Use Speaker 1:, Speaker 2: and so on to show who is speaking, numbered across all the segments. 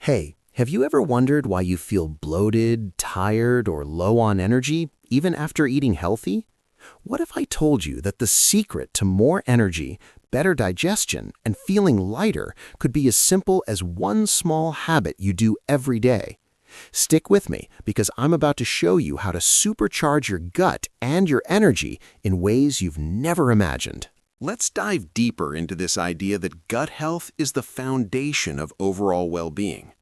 Speaker 1: Hey, have you ever wondered why you feel bloated, tired, or low on energy, even after eating healthy? What if I told you that the secret to more energy, better digestion, and feeling lighter could be as simple as one small habit you do every day? Stick with me because I'm about to show you how to supercharge your gut and your energy in ways you've never imagined.
Speaker 2: Let's dive deeper into this idea that gut health is the foundation of overall well-being,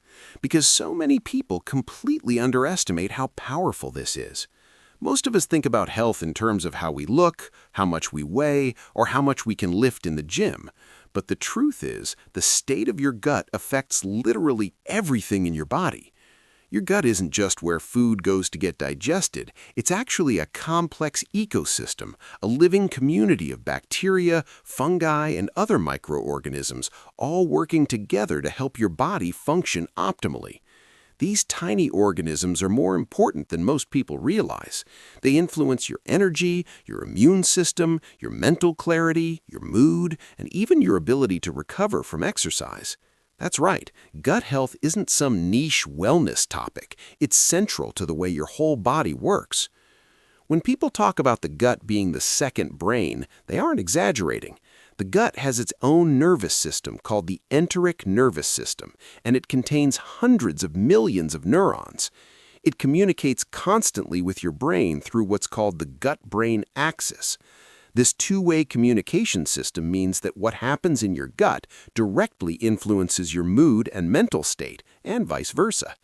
Speaker 2: because so many people completely underestimate how powerful this is. Most of us think about health in terms of how we look, how much we weigh, or how much we can lift in the gym. But the truth is, the state of your gut affects literally everything in your body. Your gut isn't just where food goes to get digested. It's actually a complex ecosystem, a living community of bacteria, fungi, and other microorganisms, all working together to help your body function optimally. These tiny organisms are more important than most people realize. They influence your energy, your immune system, your mental clarity, your mood, and even your ability to recover from exercise. That's right, gut health isn't some niche wellness topic. It's central to the way your whole body works. When people talk about the gut being the second brain, they aren't exaggerating. The gut has its own nervous system called the enteric nervous system, and it contains hundreds of millions of neurons. It communicates constantly with your brain through what's called the gut-brain axis. This two-way communication system means that what happens in your gut directly influences your mood and mental state, and vice versa.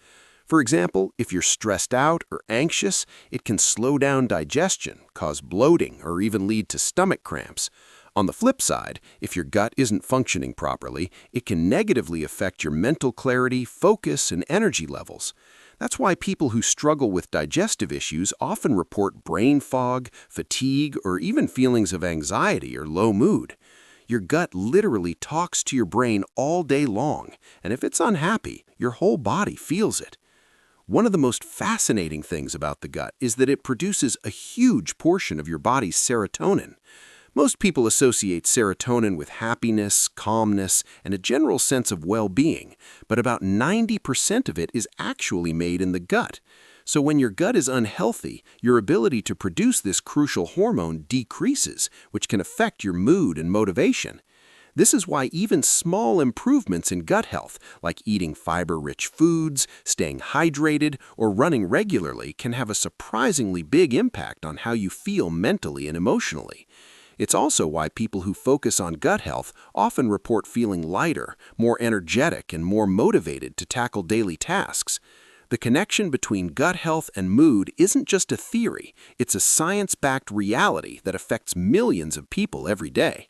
Speaker 2: For example, if you're stressed out or anxious, it can slow down digestion, cause bloating, or even lead to stomach cramps. On the flip side, if your gut isn't functioning properly, it can negatively affect your mental clarity, focus, and energy levels. That's why people who struggle with digestive issues often report brain fog, fatigue, or even feelings of anxiety or low mood. Your gut literally talks to your brain all day long, and if it's unhappy, your whole body feels it. One of the most fascinating things about the gut is that it produces a huge portion of your body's serotonin. Most people associate serotonin with happiness, calmness, and a general sense of well-being, but about 90% of it is actually made in the gut. So when your gut is unhealthy, your ability to produce this crucial hormone decreases, which can affect your mood and motivation. This is why even small improvements in gut health, like eating fiber-rich foods, staying hydrated, or running regularly, can have a surprisingly big impact on how you feel mentally and emotionally. It's also why people who focus on gut health often report feeling lighter, more energetic, and more motivated to tackle daily tasks. The connection between gut health and mood isn't just a theory, it's a science-backed reality that affects millions of people every day.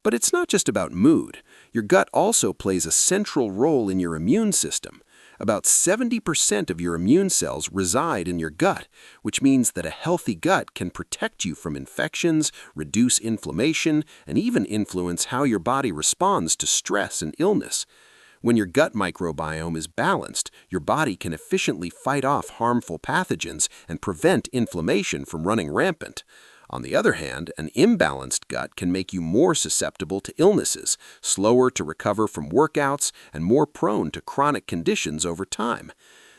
Speaker 2: But it's not just about mood. Your gut also plays a central role in your immune system. About 70% of your immune cells reside in your gut, which means that a healthy gut can protect you from infections, reduce inflammation, and even influence how your body responds to stress and illness. When your gut microbiome is balanced, your body can efficiently fight off harmful pathogens and prevent inflammation from running rampant. On the other hand, an imbalanced gut can make you more susceptible to illnesses, slower to recover from workouts, and more prone to chronic conditions over time.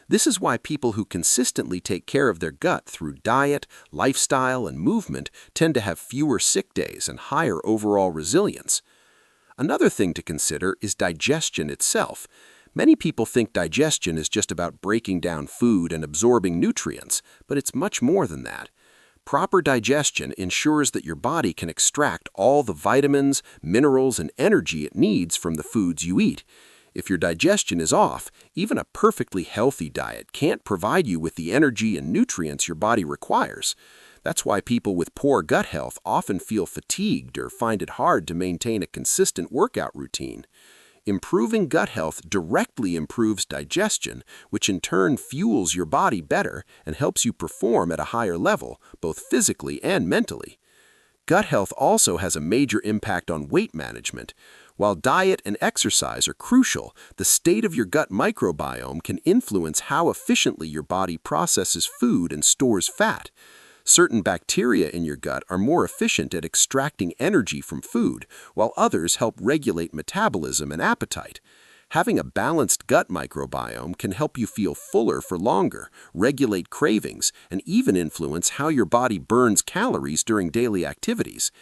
Speaker 2: This is why people who consistently take care of their gut through diet, lifestyle, and movement tend to have fewer sick days and higher overall resilience. Another thing to consider is digestion itself. Many people think digestion is just about breaking down food and absorbing nutrients, but it's much more than that. Proper digestion ensures that your body can extract all the vitamins, minerals, and energy it needs from the foods you eat. If your digestion is off, even a perfectly healthy diet can't provide you with the energy and nutrients your body requires. That's why people with poor gut health often feel fatigued or find it hard to maintain a consistent workout routine. Improving gut health directly improves digestion, which in turn fuels your body better and helps you perform at a higher level, both physically and mentally. Gut health also has a major impact on weight management. While diet and exercise are crucial, the state of your gut microbiome can influence how efficiently your body processes food and stores fat. Certain bacteria in your gut are more efficient at extracting energy from food, while others help regulate metabolism and appetite. Having a balanced gut microbiome can help you feel fuller for longer, regulate cravings, and even influence how your body burns calories during daily activities.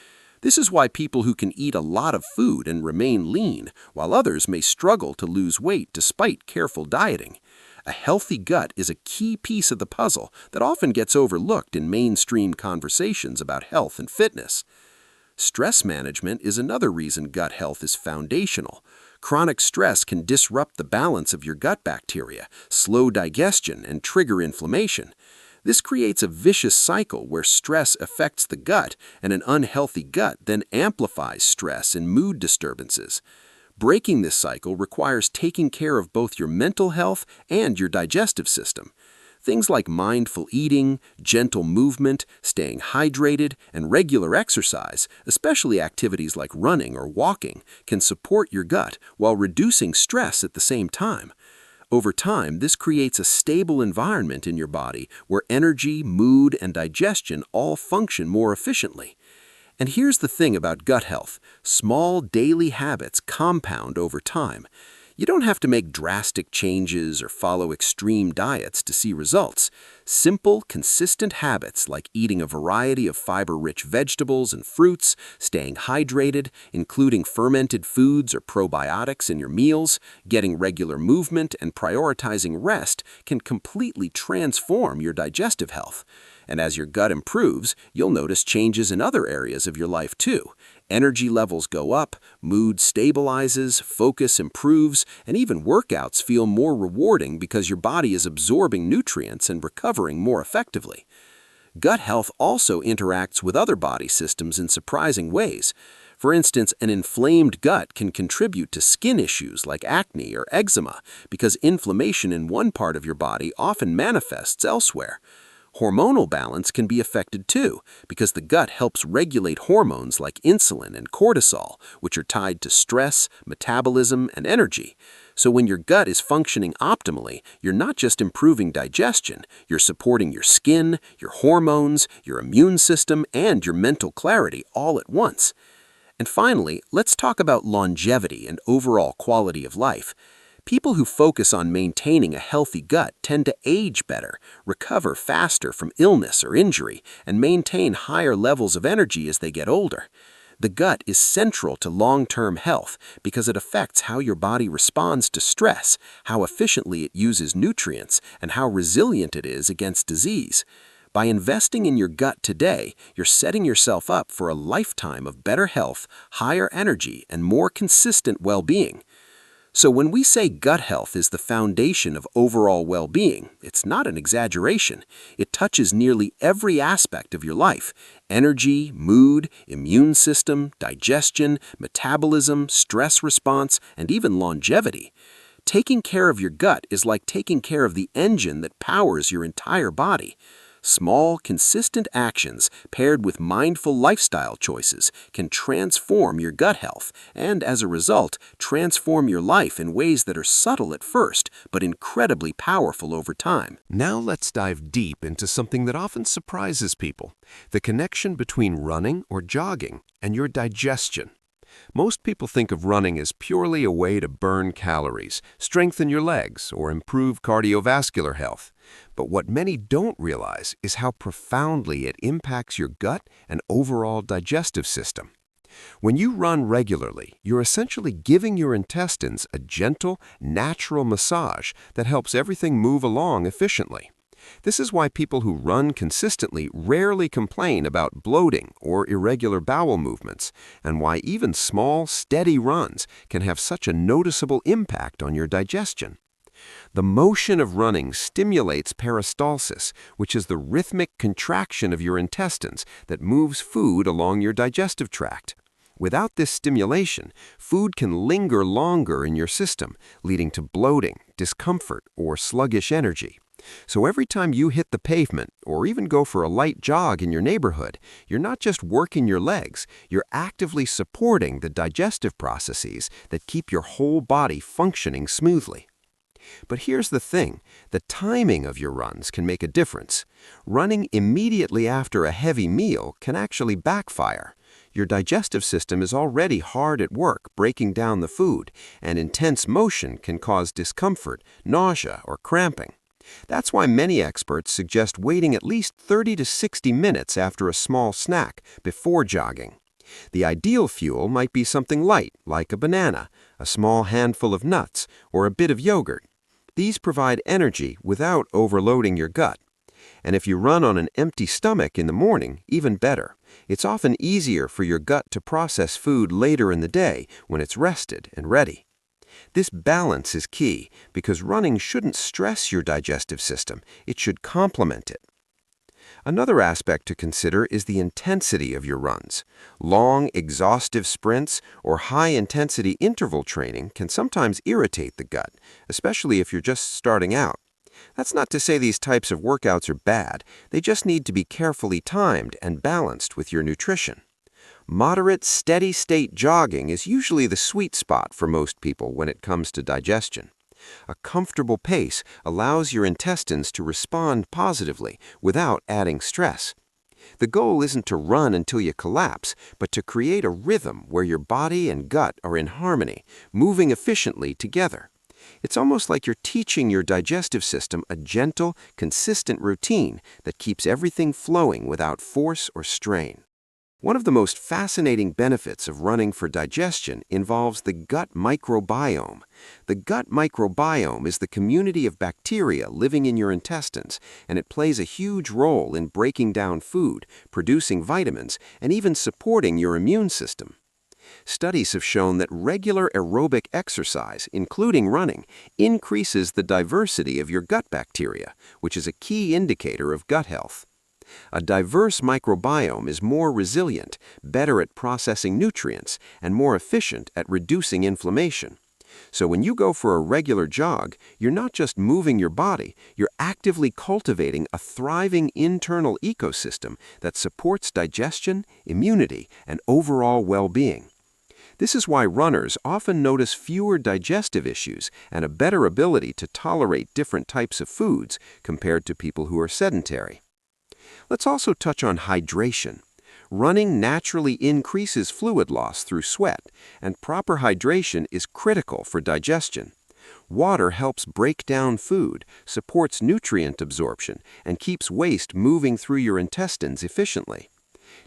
Speaker 2: This is why people who can eat a lot of food and remain lean, while others may struggle to lose weight despite careful dieting. A healthy gut is a key piece of the puzzle that often gets overlooked in mainstream conversations about health and fitness. Stress management is another reason gut health is foundational. Chronic stress can disrupt the balance of your gut bacteria, slow digestion, and trigger inflammation. This creates a vicious cycle where stress affects the gut, and an unhealthy gut then amplifies stress and mood disturbances. Breaking this cycle requires taking care of both your mental health and your digestive system. Things like mindful eating, gentle movement, staying hydrated, and regular exercise, especially activities like running or walking, can support your gut while reducing stress at the same time. Over time, this creates a stable environment in your body where energy, mood, and digestion all function more efficiently. And here's the thing about gut health: small daily habits compound over time. You don't have to make drastic changes or follow extreme diets to see results. Simple, consistent habits like eating a variety of fiber-rich vegetables and fruits, staying hydrated, including fermented foods or probiotics in your meals, getting regular movement, and prioritizing rest can completely transform your digestive health. And as your gut improves, you'll notice changes in other areas of your life too. Energy levels go up, mood stabilizes, focus improves, and even workouts feel more rewarding because your body is absorbing nutrients and recovering more effectively. Gut health also interacts with other body systems in surprising ways. For instance, an inflamed gut can contribute to skin issues like acne or eczema because inflammation in one part of your body often manifests elsewhere. Hormonal balance can be affected too, because the gut helps regulate hormones like insulin and cortisol, which are tied to stress, metabolism, and energy. So when your gut is functioning optimally, you're not just improving digestion, you're supporting your skin, your hormones, your immune system, and your mental clarity all at once. And finally, let's talk about longevity and overall quality of life. People who focus on maintaining a healthy gut tend to age better, recover faster from illness or injury, and maintain higher levels of energy as they get older. The gut is central to long-term health because it affects how your body responds to stress, how efficiently it uses nutrients, and how resilient it is against disease. By investing in your gut today, you're setting yourself up for a lifetime of better health, higher energy, and more consistent well-being. So when we say gut health is the foundation of overall well-being, it's not an exaggeration. It touches nearly every aspect of your life: energy, mood, immune system, digestion, metabolism, stress response, and even longevity. Taking care of your gut is like taking care of the engine that powers your entire body. Small, consistent actions paired with mindful lifestyle choices can transform your gut health and, as a result, transform your life in ways that are subtle at first but incredibly powerful over time.
Speaker 3: Now let's dive deep into something that often surprises people: the connection between running or jogging and your digestion. Most people think of running as purely a way to burn calories, strengthen your legs, or improve cardiovascular health. But what many don't realize is how profoundly it impacts your gut and overall digestive system. When you run regularly, you're essentially giving your intestines a gentle, natural massage that helps everything move along efficiently. This is why people who run consistently rarely complain about bloating or irregular bowel movements, and why even small, steady runs can have such a noticeable impact on your digestion. The motion of running stimulates peristalsis, which is the rhythmic contraction of your intestines that moves food along your digestive tract. Without this stimulation, food can linger longer in your system, leading to bloating, discomfort, or sluggish energy. So every time you hit the pavement, or even go for a light jog in your neighborhood, you're not just working your legs, you're actively supporting the digestive processes that keep your whole body functioning smoothly. But here's the thing: the timing of your runs can make a difference. Running immediately after a heavy meal can actually backfire. Your digestive system is already hard at work breaking down the food, and intense motion can cause discomfort, nausea, or cramping. That's why many experts suggest waiting at least 30 to 60 minutes after a small snack before jogging. The ideal fuel might be something light, like a banana, a small handful of nuts, or a bit of yogurt. These provide energy without overloading your gut. And if you run on an empty stomach in the morning, even better. It's often easier for your gut to process food later in the day when it's rested and ready. This balance is key because running shouldn't stress your digestive system. It should complement it. Another aspect to consider is the intensity of your runs. Long, exhaustive sprints or high-intensity interval training can sometimes irritate the gut, especially if you're just starting out. That's not to say these types of workouts are bad. They just need to be carefully timed and balanced with your nutrition. Moderate, steady-state jogging is usually the sweet spot for most people when it comes to digestion. A comfortable pace allows your intestines to respond positively without adding stress. The goal isn't to run until you collapse, but to create a rhythm where your body and gut are in harmony, moving efficiently together. It's almost like you're teaching your digestive system a gentle, consistent routine that keeps everything flowing without force or strain. One of the most fascinating benefits of running for digestion involves the gut microbiome. The gut microbiome is the community of bacteria living in your intestines, and it plays a huge role in breaking down food, producing vitamins, and even supporting your immune system. Studies have shown that regular aerobic exercise, including running, increases the diversity of your gut bacteria, which is a key indicator of gut health. A diverse microbiome is more resilient, better at processing nutrients, and more efficient at reducing inflammation. So when you go for a regular jog, you're not just moving your body, you're actively cultivating a thriving internal ecosystem that supports digestion, immunity, and overall well-being. This is why runners often notice fewer digestive issues and a better ability to tolerate different types of foods compared to people who are sedentary. Let's also touch on hydration. Running naturally increases fluid loss through sweat, and proper hydration is critical for digestion. Water helps break down food, supports nutrient absorption, and keeps waste moving through your intestines efficiently.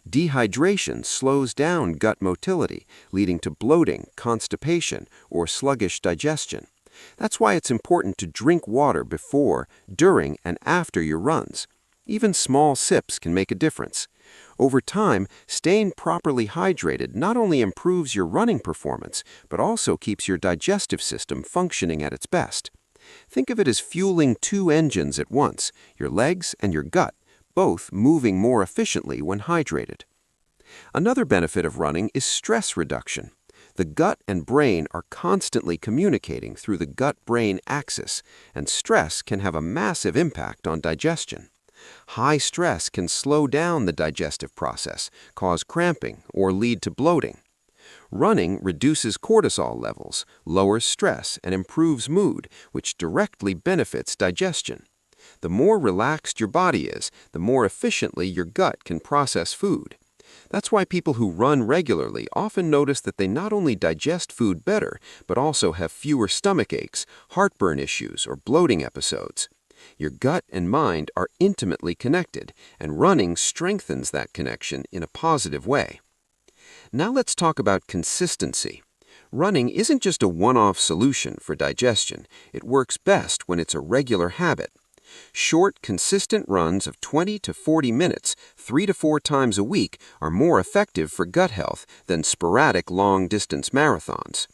Speaker 3: Dehydration slows down gut motility, leading to bloating, constipation, or sluggish digestion. That's why it's important to drink water before, during, and after your runs. Even small sips can make a difference. Over time, staying properly hydrated not only improves your running performance, but also keeps your digestive system functioning at its best. Think of it as fueling two engines at once, your legs and your gut, both moving more efficiently when hydrated. Another benefit of running is stress reduction. The gut and brain are constantly communicating through the gut-brain axis, and stress can have a massive impact on digestion. High stress can slow down the digestive process, cause cramping, or lead to bloating. Running reduces cortisol levels, lowers stress, and improves mood, which directly benefits digestion. The more relaxed your body is, the more efficiently your gut can process food. That's why people who run regularly often notice that they not only digest food better, but also have fewer stomach aches, heartburn issues, or bloating episodes. Your gut and mind are intimately connected, and running strengthens that connection in a positive way. Now let's talk about consistency. Running isn't just a one-off solution for digestion. It works best when it's a regular habit. Short, consistent runs of 20 to 40 minutes, 3 to 4 times a week, are more effective for gut health than sporadic long-distance marathons.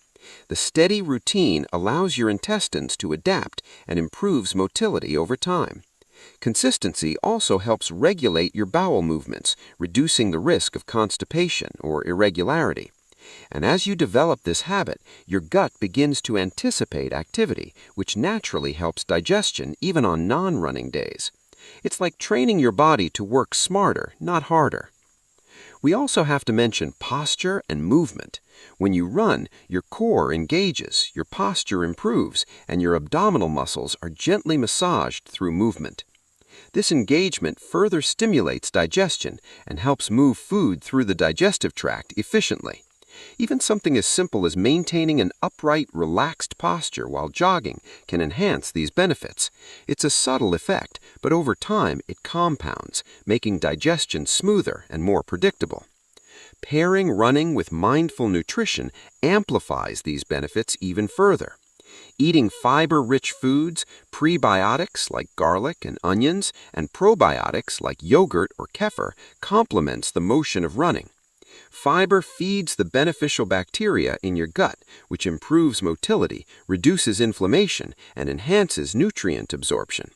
Speaker 3: The steady routine allows your intestines to adapt and improves motility over time. Consistency also helps regulate your bowel movements, reducing the risk of constipation or irregularity. And as you develop this habit, your gut begins to anticipate activity, which naturally helps digestion even on non-running days. It's like training your body to work smarter, not harder. We also have to mention posture and movement. When you run, your core engages, your posture improves, and your abdominal muscles are gently massaged through movement. This engagement further stimulates digestion and helps move food through the digestive tract efficiently. Even something as simple as maintaining an upright, relaxed posture while jogging can enhance these benefits. It's a subtle effect, but over time it compounds, making digestion smoother and more predictable. Pairing running with mindful nutrition amplifies these benefits even further. Eating fiber-rich foods, prebiotics like garlic and onions, and probiotics like yogurt or kefir complements the motion of running. Fiber feeds the beneficial bacteria in your gut, which improves motility, reduces inflammation, and enhances nutrient absorption.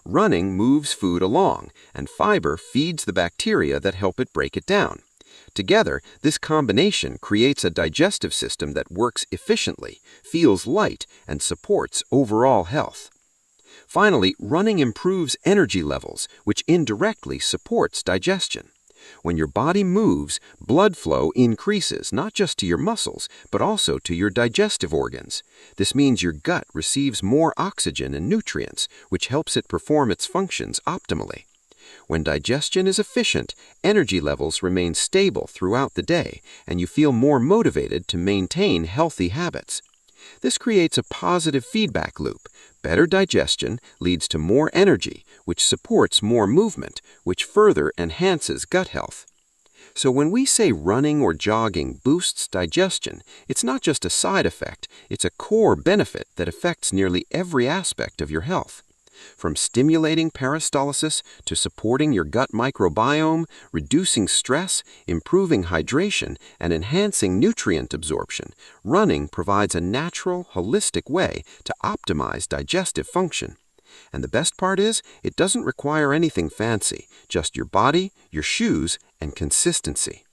Speaker 3: Running moves food along, and fiber feeds the bacteria that help it break it down. Together, this combination creates a digestive system that works efficiently, feels light, and supports overall health. Finally, running improves energy levels, which indirectly supports digestion. When your body moves, blood flow increases not just to your muscles, but also to your digestive organs. This means your gut receives more oxygen and nutrients, which helps it perform its functions optimally. When digestion is efficient, energy levels remain stable throughout the day, and you feel more motivated to maintain healthy habits. This creates a positive feedback loop. Better digestion leads to more energy, which supports more movement, which further enhances gut health. So when we say running or jogging boosts digestion, it's not just a side effect, it's a core benefit that affects nearly every aspect of your health. From stimulating peristalsis to supporting your gut microbiome, reducing stress, improving hydration, and enhancing nutrient absorption, running provides a natural, holistic way to optimize digestive function. And the best part is, it doesn't require anything fancy, just your body, your shoes, and consistency.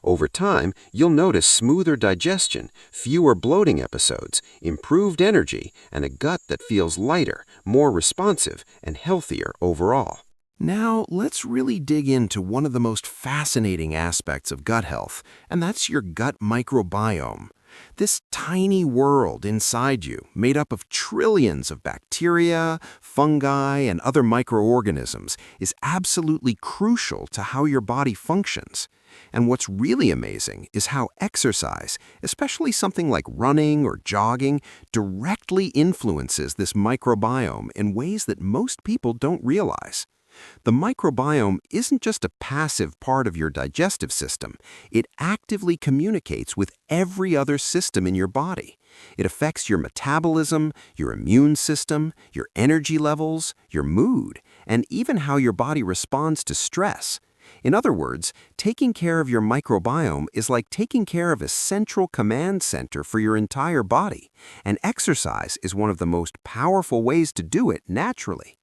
Speaker 3: Over time, you'll notice smoother digestion, fewer bloating episodes, improved energy, and a gut that feels lighter, more responsive, and healthier overall.
Speaker 1: Now, let's really dig into one of the most fascinating aspects of gut health, and that's your gut microbiome. This tiny world inside you, made up of trillions of bacteria, fungi, and other microorganisms, is absolutely crucial to how your body functions. And what's really amazing is how exercise, especially something like running or jogging, directly influences this microbiome in ways that most people don't realize. The microbiome isn't just a passive part of your digestive system. It actively communicates with every other system in your body. It affects your metabolism, your immune system, your energy levels, your mood, and even how your body responds to stress. In other words, taking care of your microbiome is like taking care of a central command center for your entire body, and exercise is one of the most powerful ways to do it naturally.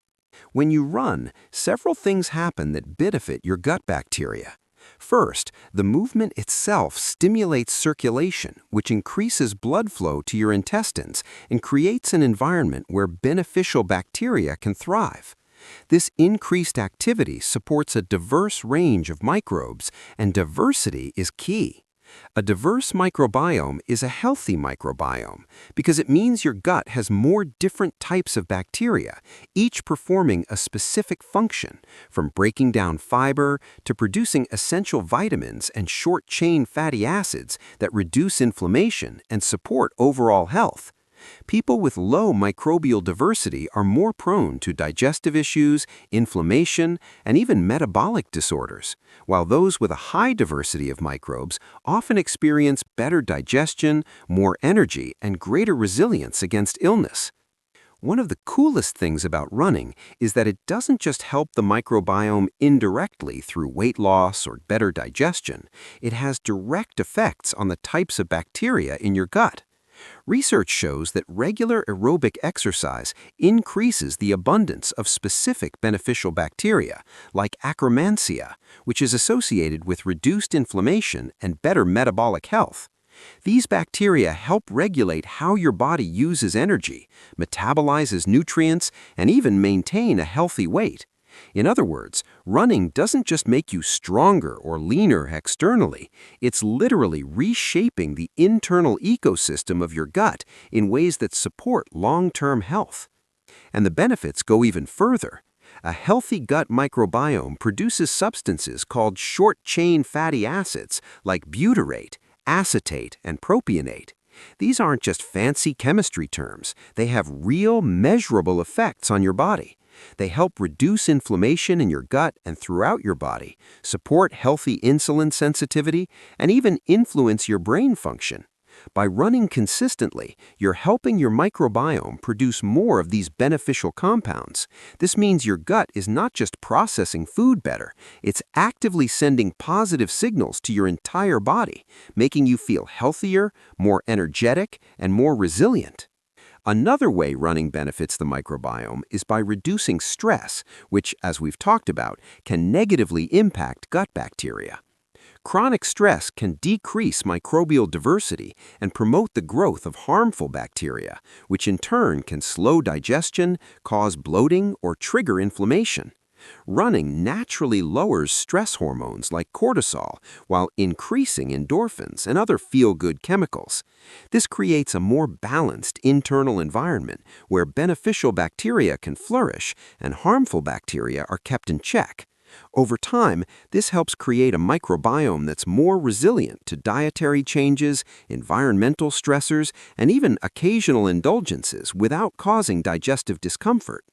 Speaker 1: When you run, several things happen that benefit your gut bacteria. First, the movement itself stimulates circulation, which increases blood flow to your intestines and creates an environment where beneficial bacteria can thrive. This increased activity supports a diverse range of microbes, and diversity is key. A diverse microbiome is a healthy microbiome because it means your gut has more different types of bacteria, each performing a specific function, from breaking down fiber to producing essential vitamins and short-chain fatty acids that reduce inflammation and support overall health. People with low microbial diversity are more prone to digestive issues, inflammation, and even metabolic disorders, while those with a high diversity of microbes often experience better digestion, more energy, and greater resilience against illness. One of the coolest things about running is that it doesn't just help the microbiome indirectly through weight loss or better digestion. It has direct effects on the types of bacteria in your gut. Research shows that regular aerobic exercise increases the abundance of specific beneficial bacteria, like Akkermansia, which is associated with reduced inflammation and better metabolic health. These bacteria help regulate how your body uses energy, metabolizes nutrients, and even maintain a healthy weight. In other words, running doesn't just make you stronger or leaner externally, it's literally reshaping the internal ecosystem of your gut in ways that support long-term health. And the benefits go even further.
Speaker 3: A healthy gut microbiome produces substances called short-chain fatty acids like butyrate, acetate, and propionate. These aren't just fancy chemistry terms. They have real, measurable effects on your body. They help reduce inflammation in your gut and throughout your body, support healthy insulin sensitivity, and even influence your brain function. By running consistently, you're helping your microbiome produce more of these beneficial compounds. This means your gut is not just processing food better, it's actively sending positive signals to your entire body, making you feel healthier, more energetic, and more resilient. Another way running benefits the microbiome is by reducing stress, which, as we've talked about, can negatively impact gut bacteria. Chronic stress can decrease microbial diversity and promote the growth of harmful bacteria, which in turn can slow digestion, cause bloating, or trigger inflammation. Running naturally lowers stress hormones like cortisol while increasing endorphins and other feel-good chemicals. This creates a more balanced internal environment where beneficial bacteria can flourish and harmful bacteria are kept in check. Over time, this helps create a microbiome that's more resilient to dietary changes, environmental stressors, and even occasional indulgences without causing digestive discomfort.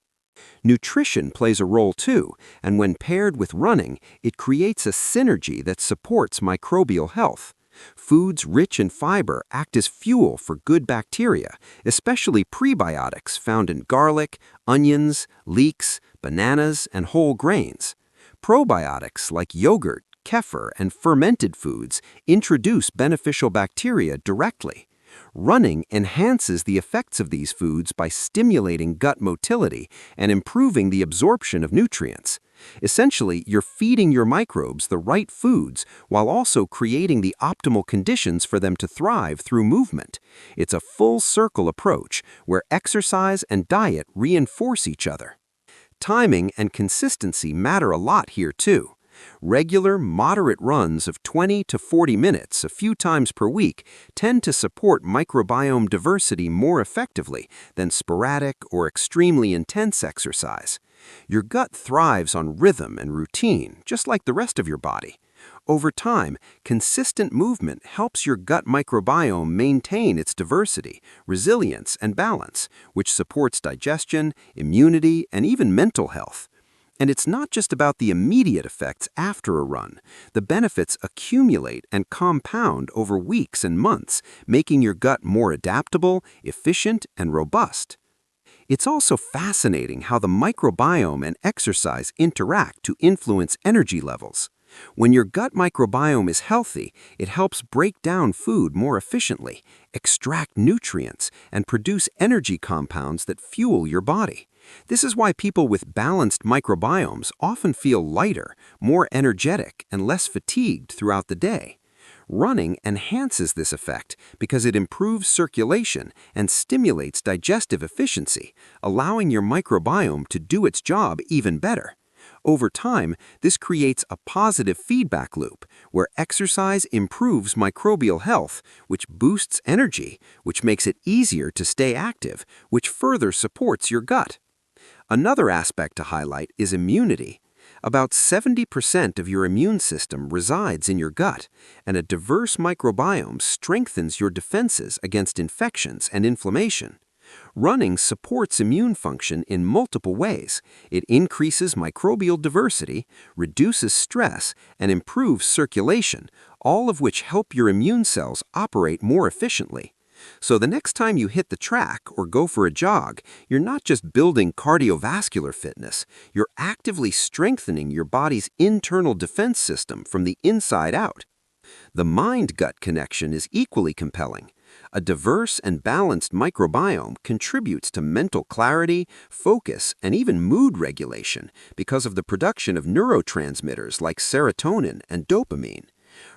Speaker 3: Nutrition plays a role too, and when paired with running, it creates a synergy that supports microbial health. Foods rich in fiber act as fuel for good bacteria, especially prebiotics found in garlic, onions, leeks, bananas, and whole grains. Probiotics like yogurt, kefir, and fermented foods introduce beneficial bacteria directly. Running enhances the effects of these foods by stimulating gut motility and improving the absorption of nutrients. Essentially, you're feeding your microbes the right foods while also creating the optimal conditions for them to thrive through movement. It's a full-circle approach where exercise and diet reinforce each other. Timing and consistency matter a lot here too. Regular, moderate runs of 20 to 40 minutes a few times per week tend to support microbiome diversity more effectively than sporadic or extremely intense exercise. Your gut thrives on rhythm and routine, just like the rest of your body. Over time, consistent movement helps your gut microbiome maintain its diversity, resilience, and balance, which supports digestion, immunity, and even mental health. And it's not just about the immediate effects after a run. The benefits accumulate and compound over weeks and months, making your gut more adaptable, efficient, and robust. It's also fascinating how the microbiome and exercise interact to influence energy levels. When your gut microbiome is healthy, it helps break down food more efficiently, extract nutrients, and produce energy compounds that fuel your body. This is why people with balanced microbiomes often feel lighter, more energetic, and less fatigued throughout the day. Running enhances this effect because it improves circulation and stimulates digestive efficiency, allowing your microbiome to do its job even better. Over time, this creates a positive feedback loop where exercise improves microbial health, which boosts energy, which makes it easier to stay active, which further supports your gut. Another aspect to highlight is immunity. About 70% of your immune system resides in your gut, and a diverse microbiome strengthens your defenses against infections and inflammation. Running supports immune function in multiple ways. It increases microbial diversity, reduces stress, and improves circulation, all of which help your immune cells operate more efficiently. So the next time you hit the track or go for a jog, you're not just building cardiovascular fitness, you're actively strengthening your body's internal defense system from the inside out. The mind-gut connection is equally compelling. A diverse and balanced microbiome contributes to mental clarity, focus, and even mood regulation because of the production of neurotransmitters like serotonin and dopamine.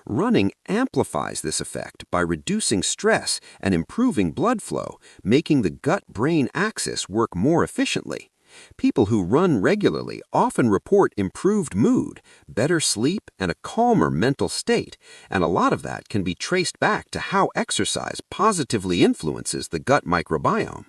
Speaker 3: Running amplifies this effect by reducing stress and improving blood flow, making the gut-brain axis work more efficiently. People who run regularly often report improved mood, better sleep, and a calmer mental state, and a lot of that can be traced back to how exercise positively influences the gut microbiome.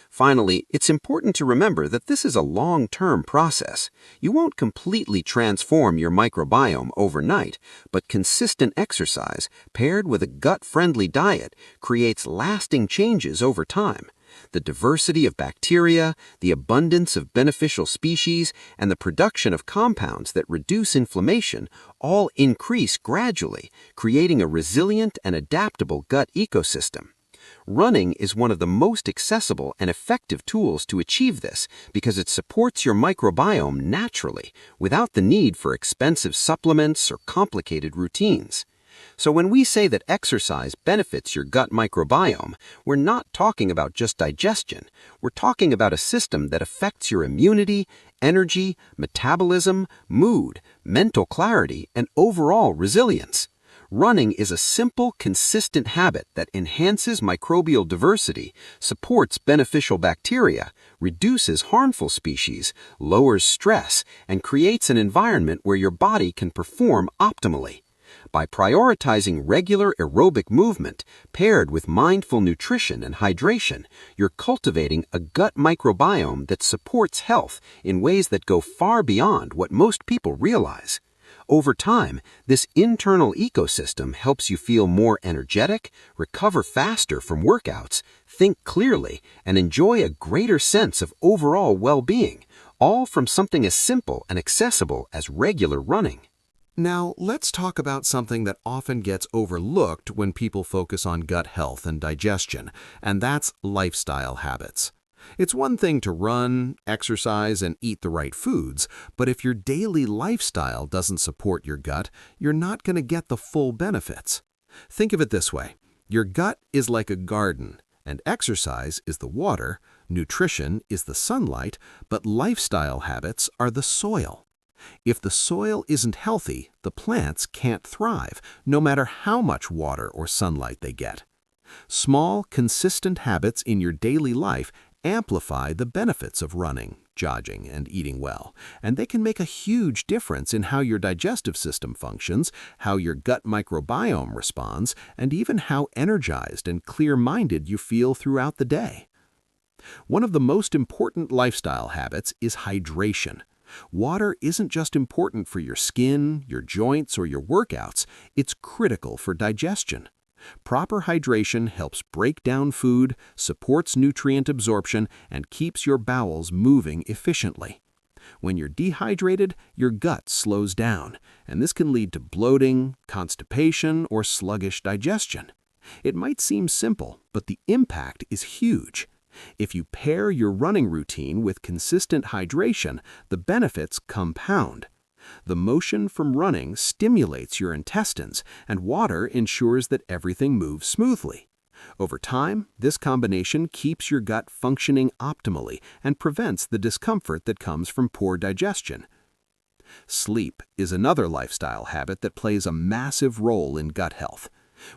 Speaker 3: Finally, it's important to remember that this is a long-term process. You won't completely transform your microbiome overnight, but consistent exercise paired with a gut-friendly diet creates lasting changes over time. The diversity of bacteria, the abundance of beneficial species, and the production of compounds that reduce inflammation all increase gradually, creating a resilient and adaptable gut ecosystem. Running is one of the most accessible and effective tools to achieve this because it supports your microbiome naturally without the need for expensive supplements or complicated routines. So when we say that exercise benefits your gut microbiome, we're not talking about just digestion. We're talking about a system that affects your immunity, energy, metabolism, mood, mental clarity, and overall resilience. Running is a simple, consistent habit that enhances microbial diversity, supports beneficial bacteria, reduces harmful species, lowers stress, and creates an environment where your body can perform optimally. By prioritizing regular aerobic movement paired with mindful nutrition and hydration, you're cultivating a gut microbiome that supports health in ways that go far beyond what most people realize. Over time, this internal ecosystem helps you feel more energetic, recover faster from workouts, think clearly, and enjoy a greater sense of overall well-being, all from something as simple and accessible as regular running.
Speaker 1: Now, let's talk about something that often gets overlooked when people focus on gut health and digestion, and that's lifestyle habits. It's one thing to run, exercise, and eat the right foods, but if your daily lifestyle doesn't support your gut, you're not going to get the full benefits. Think of it this way. Your gut is like a garden, and exercise is the water, nutrition is the sunlight, but lifestyle habits are the soil. If the soil isn't healthy, the plants can't thrive, no matter how much water or sunlight they get. Small, consistent habits in your daily life amplify the benefits of running, jogging, and eating well, and they can make a huge difference in how your digestive system functions, how your gut microbiome responds, and even how energized and clear-minded you feel throughout the day. One of the most important lifestyle habits is hydration. Water isn't just important for your skin, your joints, or your workouts, it's critical for digestion. Proper hydration helps break down food, supports nutrient absorption, and keeps your bowels moving efficiently. When you're dehydrated, your gut slows down, and this can lead to bloating, constipation, or sluggish digestion. It might seem simple, but the impact is huge. If you pair your running routine with consistent hydration, the benefits compound. The motion from running stimulates your intestines, and water ensures that everything moves smoothly. Over time, this combination keeps your gut functioning optimally and prevents the discomfort that comes from poor digestion. Sleep is another lifestyle habit that plays a massive role in gut health.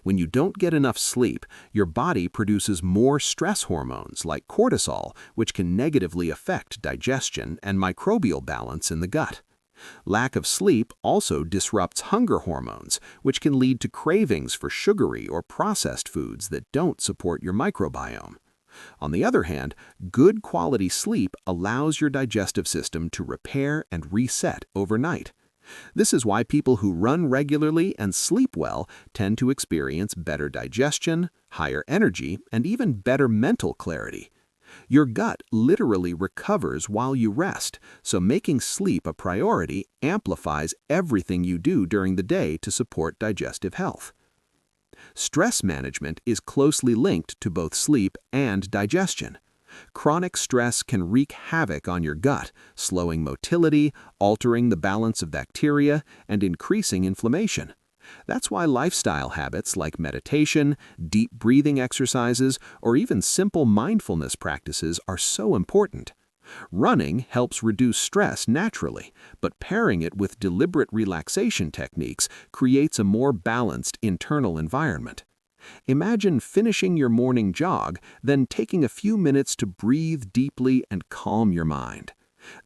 Speaker 1: When you don't get enough sleep, your body produces more stress hormones like cortisol, which can negatively affect digestion and microbial balance in the gut. Lack of sleep also disrupts hunger hormones, which can lead to cravings for sugary or processed foods that don't support your microbiome. On the other hand, good quality sleep allows your digestive system to repair and reset overnight. This is why people who run regularly and sleep well tend to experience better digestion, higher energy, and even better mental clarity. Your gut literally recovers while you rest, so making sleep a priority amplifies everything you do during the day to support digestive health. Stress management is closely linked to both sleep and digestion. Chronic stress can wreak havoc on your gut, slowing motility, altering the balance of bacteria, and increasing inflammation. That's why lifestyle habits like meditation, deep breathing exercises, or even simple mindfulness practices are so important. Running helps reduce stress naturally, but pairing it with deliberate relaxation techniques creates a more balanced internal environment. Imagine finishing your morning jog, then taking a few minutes to breathe deeply and calm your mind.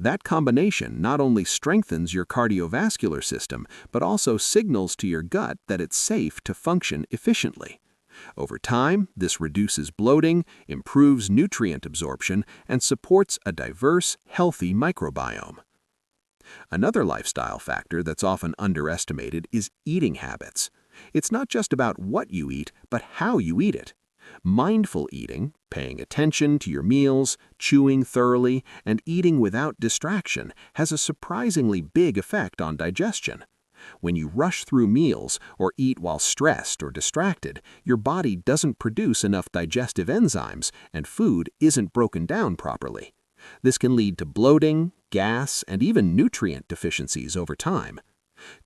Speaker 1: That combination not only strengthens your cardiovascular system, but also signals to your gut that it's safe to function efficiently.
Speaker 2: Over time, this reduces bloating, improves nutrient absorption, and supports a diverse, healthy microbiome. Another lifestyle factor that's often underestimated is eating habits. It's not just about what you eat, but how you eat it. Mindful eating, paying attention to your meals, chewing thoroughly, and eating without distraction has a surprisingly big effect on digestion. When you rush through meals or eat while stressed or distracted, your body doesn't produce enough digestive enzymes and food isn't broken down properly. This can lead to bloating, gas, and even nutrient deficiencies over time.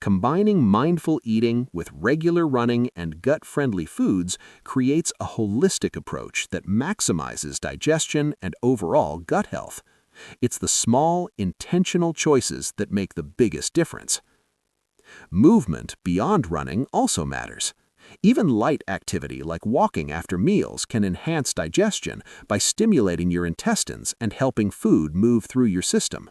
Speaker 2: Combining mindful eating with regular running and gut-friendly foods creates a holistic approach that maximizes digestion and overall gut health. It's the small, intentional choices that make the biggest difference. Movement beyond running also matters. Even light activity like walking after meals can enhance digestion by stimulating your intestines and helping food move through your system.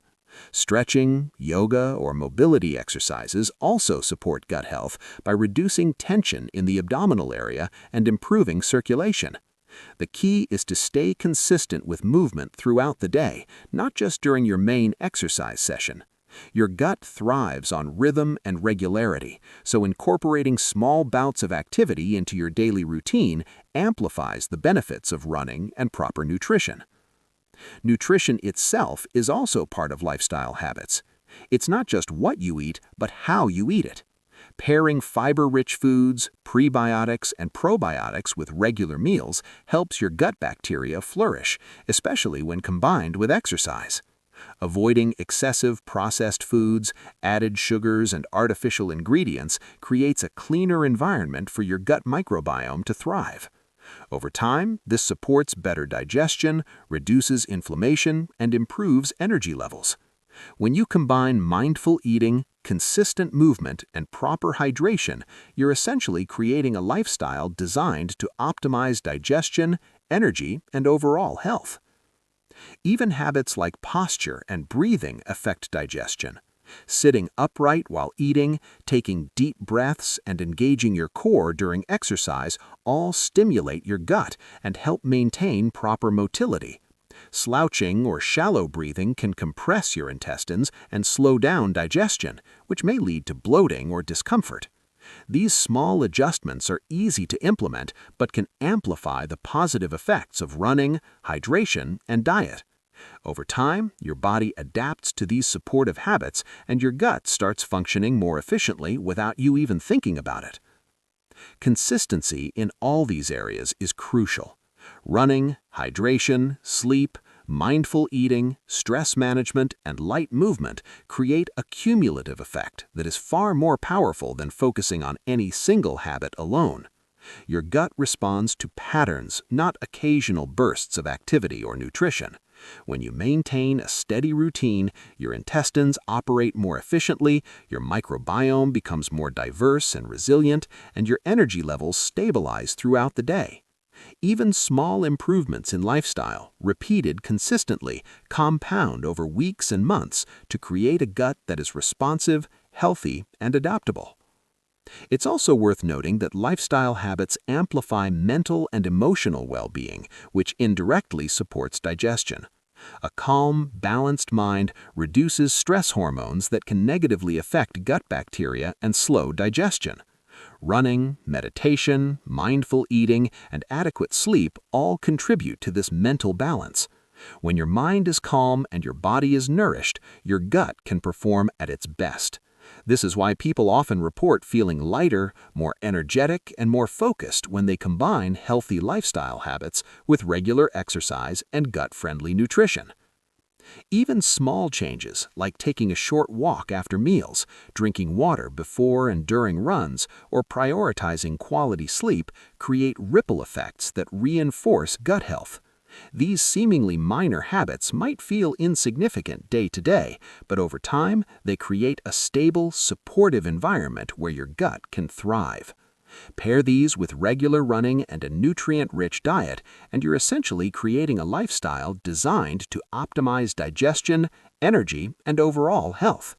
Speaker 2: Stretching, yoga, or mobility exercises also support gut health by reducing tension in the abdominal area and improving circulation. The key is to stay consistent with movement throughout the day, not just during your main exercise session. Your gut thrives on rhythm and regularity, so incorporating small bouts of activity into your daily routine amplifies the benefits of running and proper nutrition. Nutrition itself is also part of lifestyle habits. It's not just what you eat, but how you eat it. Pairing fiber-rich foods, prebiotics, and probiotics with regular meals helps your gut bacteria flourish, especially when combined with exercise. Avoiding excessive processed foods, added sugars, and artificial ingredients creates a cleaner environment for your gut microbiome to thrive. Over time, this supports better digestion, reduces inflammation, and improves energy levels. When you combine mindful eating, consistent movement, and proper hydration, you're essentially creating a lifestyle designed to optimize digestion, energy, and overall health. Even habits like posture and breathing affect digestion. Sitting upright while eating, taking deep breaths, and engaging your core during exercise all stimulate your gut and help maintain proper motility. Slouching or shallow breathing can compress your intestines and slow down digestion, which may lead to bloating or discomfort. These small adjustments are easy to implement but can amplify the positive effects of running, hydration, and diet. Over time, your body adapts to these supportive habits and your gut starts functioning more efficiently without you even thinking about it. Consistency in all these areas is crucial. Running, hydration, sleep, mindful eating, stress management, and light movement create a cumulative effect that is far more powerful than focusing on any single habit alone. Your gut responds to patterns, not occasional bursts of activity or nutrition. When you maintain a steady routine, your intestines operate more efficiently, your microbiome becomes more diverse and resilient, and your energy levels stabilize throughout the day. Even small improvements in lifestyle, repeated consistently, compound over weeks and months to create a gut that is responsive, healthy, and adaptable. It's also worth noting that lifestyle habits amplify mental and emotional well-being, which indirectly supports digestion. A calm, balanced mind reduces stress hormones that can negatively affect gut bacteria and slow digestion. Running, meditation, mindful eating, and adequate sleep all contribute to this mental balance. When your mind is calm and your body is nourished, your gut can perform at its best. This is why people often report feeling lighter, more energetic, and more focused when they combine healthy lifestyle habits with regular exercise and gut-friendly nutrition. Even small changes, like taking a short walk after meals, drinking water before and during runs, or prioritizing quality sleep, create ripple effects that reinforce gut health. These seemingly minor habits might feel insignificant day to day, but over time, they create a stable, supportive environment where your gut can thrive. Pair these with regular running and a nutrient-rich diet, and you're essentially creating a lifestyle designed to optimize digestion, energy, and overall health.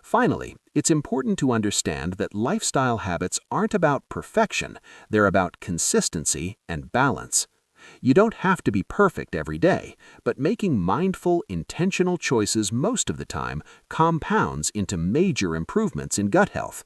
Speaker 3: Finally, it's important to understand that lifestyle habits aren't about perfection, they're about consistency and balance. You don't have to be perfect every day, but making mindful, intentional choices most of the time compounds into major improvements in gut health.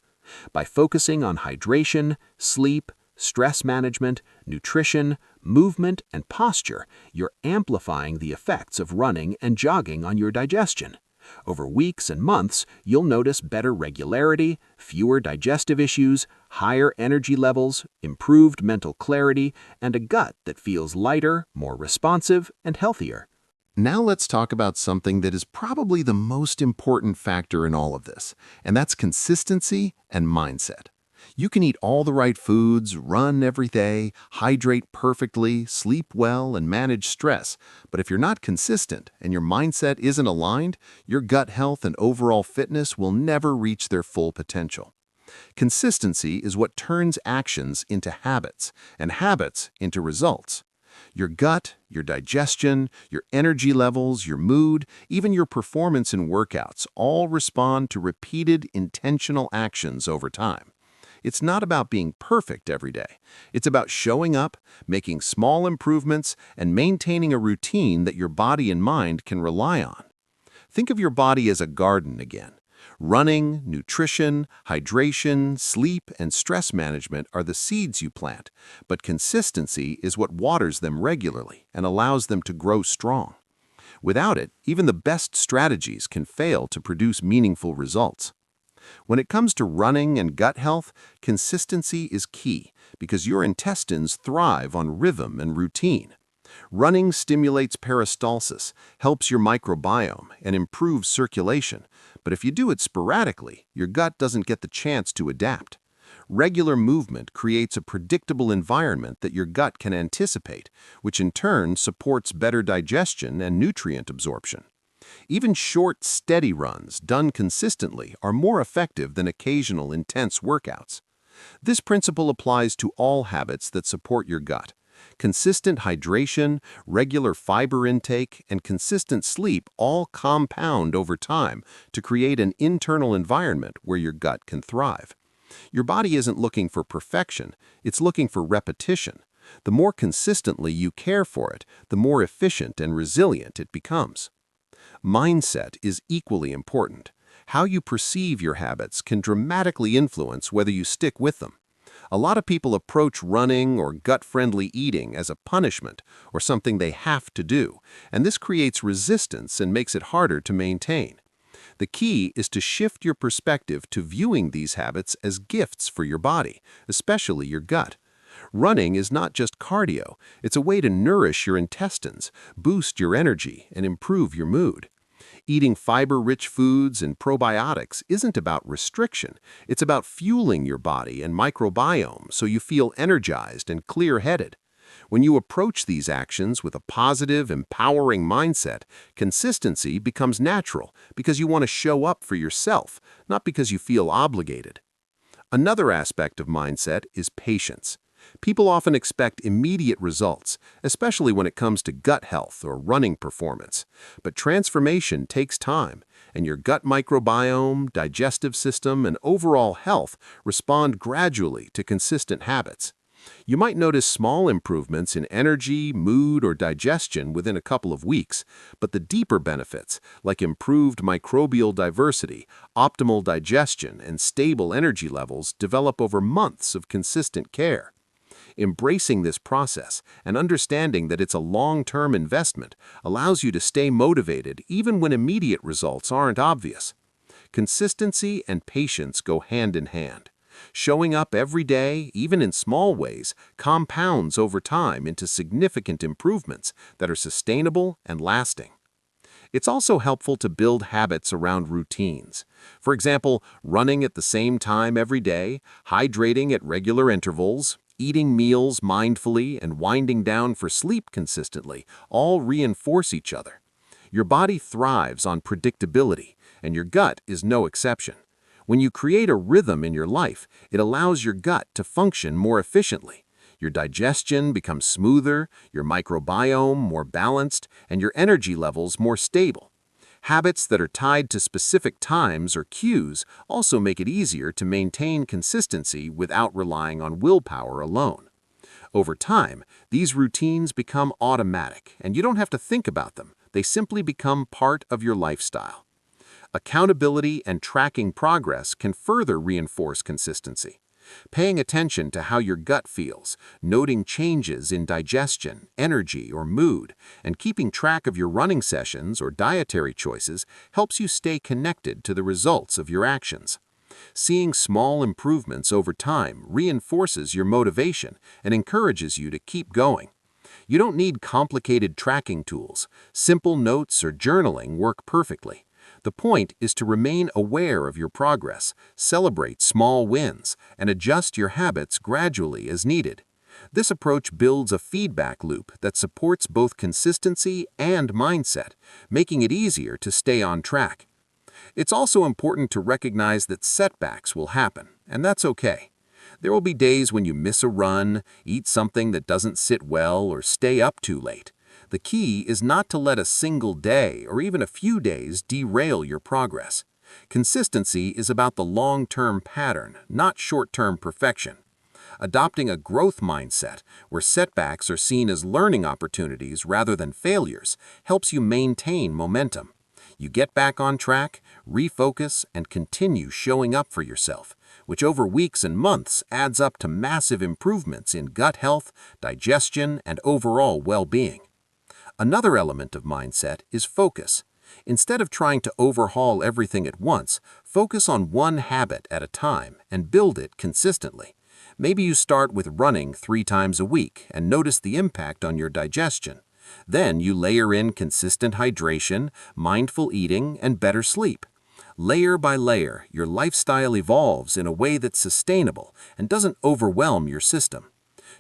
Speaker 3: By focusing on hydration, sleep, stress management, nutrition, movement, and posture, you're amplifying the effects of running and jogging on your digestion. Over weeks and months, you'll notice better regularity, fewer digestive issues, higher energy levels, improved mental clarity, and a gut that feels lighter, more responsive, and healthier.
Speaker 1: Now let's talk about something that is probably the most important factor in all of this, and that's consistency and mindset. You can eat all the right foods, run every day, hydrate perfectly, sleep well, and manage stress. But if you're not consistent and your mindset isn't aligned, your gut health and overall fitness will never reach their full potential. Consistency is what turns actions into habits, and habits into results. Your gut, your digestion, your energy levels, your mood, even your performance in workouts all respond to repeated, intentional actions over time. It's not about being perfect every day. It's about showing up, making small improvements, and maintaining a routine that your body and mind can rely on. Think of your body as a garden again. Running, nutrition, hydration, sleep, and stress management are the seeds you plant, but consistency is what waters them regularly and allows them to grow strong. Without it, even the best strategies can fail to produce meaningful results. When it comes to running and gut health, consistency is key because your intestines thrive on rhythm and routine. Running stimulates peristalsis, helps your microbiome, and improves circulation. But if you do it sporadically, your gut doesn't get the chance to adapt. Regular movement creates a predictable environment that your gut can anticipate, which in turn supports better digestion and nutrient absorption. Even short, steady runs done consistently are more effective than occasional intense workouts. This principle applies to all habits that support your gut. Consistent hydration, regular fiber intake, and consistent sleep all compound over time to create an internal environment where your gut can thrive. Your body isn't looking for perfection, it's looking for repetition. The more consistently you care for it, the more efficient and resilient it becomes. Mindset is equally important. How you perceive your habits can dramatically influence whether you stick with them. A lot of people approach running or gut-friendly eating as a punishment or something they have to do, and this creates resistance and makes it harder to maintain. The key is to shift your perspective to viewing these habits as gifts for your body, especially your gut. Running is not just cardio, it's a way to nourish your intestines, boost your energy, and improve your mood. Eating fiber-rich foods and probiotics isn't about restriction, it's about fueling your body and microbiome so you feel energized and clear-headed. When you approach these actions with a positive, empowering mindset, consistency becomes natural because you want to show up for yourself, not because you feel obligated. Another aspect of mindset is patience. People often expect immediate results, especially when it comes to gut health or running performance. But transformation takes time, and your gut microbiome, digestive system, and overall health respond gradually to consistent habits. You might notice small improvements in energy, mood, or digestion within a couple of weeks, but the deeper benefits, like improved microbial diversity, optimal digestion, and stable energy levels, develop over months of consistent care. Embracing this process and understanding that it's a long-term investment allows you to stay motivated even when immediate results aren't obvious. Consistency and patience go hand in hand. Showing up every day, even in small ways, compounds over time into significant improvements that are sustainable and lasting. It's also helpful to build habits around routines. For example, running at the same time every day, hydrating at regular intervals, eating meals mindfully, and winding down for sleep consistently all reinforce each other. Your body thrives on predictability, and your gut is no exception. When you create a rhythm in your life, it allows your gut to function more efficiently. Your digestion becomes smoother, your microbiome more balanced, and your energy levels more stable.
Speaker 3: Habits that are tied to specific times or cues also make it easier to maintain consistency without relying on willpower alone. Over time, these routines become automatic, and you don't have to think about them. They simply become part of your lifestyle. Accountability and tracking progress can further reinforce consistency. Paying attention to how your gut feels, noting changes in digestion, energy, or mood, and keeping track of your running sessions or dietary choices helps you stay connected to the results of your actions. Seeing small improvements over time reinforces your motivation and encourages you to keep going. You don't need complicated tracking tools. Simple notes or journaling work perfectly. The point is to remain aware of your progress, celebrate small wins, and adjust your habits gradually as needed. This approach builds a feedback loop that supports both consistency and mindset, making it easier to stay on track. It's also important to recognize that setbacks will happen, and that's okay. There will be days when you miss a run, eat something that doesn't sit well, or stay up too late. The key is not to let a single day or even a few days derail your progress. Consistency is about the long-term pattern, not short-term perfection. Adopting a growth mindset, where setbacks are seen as learning opportunities rather than failures, helps you maintain momentum. You get back on track, refocus, and continue showing up for yourself, which over weeks and months adds up to massive improvements in gut health, digestion, and overall well-being. Another element of mindset is focus. Instead of trying to overhaul everything at once, focus on one habit at a time and build it consistently. Maybe you start with running 3 times a week and notice the impact on your digestion. Then you layer in consistent hydration, mindful eating, and better sleep. Layer by layer, your lifestyle evolves in a way that's sustainable and doesn't overwhelm your system.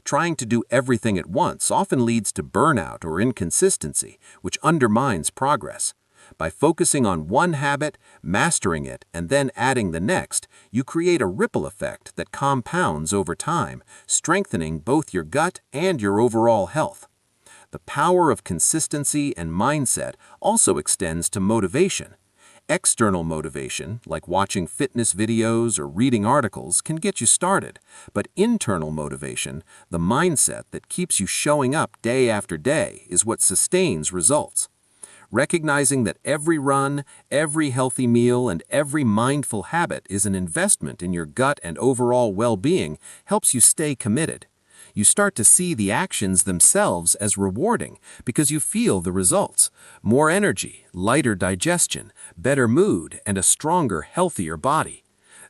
Speaker 3: Trying to do everything at once often leads to burnout or inconsistency, which undermines progress. By focusing on one habit, mastering it, and then adding the next, you create a ripple effect that compounds over time, strengthening both your gut and your overall health. The power of consistency and mindset also extends to motivation. External motivation, like watching fitness videos or reading articles, can get you started. But internal motivation, the mindset that keeps you showing up day after day, is what sustains results. Recognizing that every run, every healthy meal, and every mindful habit is an investment in your gut and overall well-being helps you stay committed. You start to see the actions themselves as rewarding because you feel the results: more energy, lighter digestion, better mood, and a stronger, healthier body.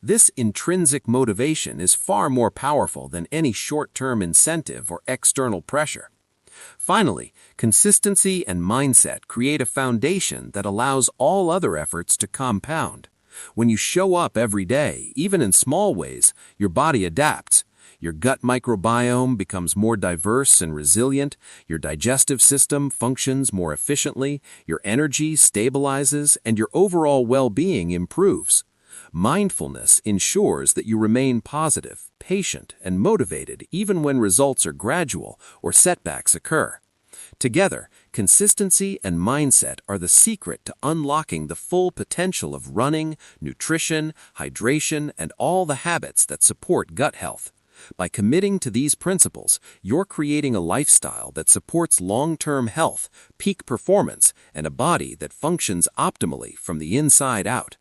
Speaker 3: This intrinsic motivation is far more powerful than any short-term incentive or external pressure. Finally, consistency and mindset create a foundation that allows all other efforts to compound. When you show up every day, even in small ways, your body adapts. Your gut microbiome becomes more diverse and resilient, your digestive system functions more efficiently, your energy stabilizes, and your overall well-being improves. Mindfulness ensures that you remain positive, patient, and motivated even when results are gradual or setbacks occur. Together, consistency and mindset are the secret to unlocking the full potential of running, nutrition, hydration, and all the habits that support gut health. By committing to these principles, you're creating a lifestyle that supports long-term health, peak performance, and a body that functions optimally from the inside out.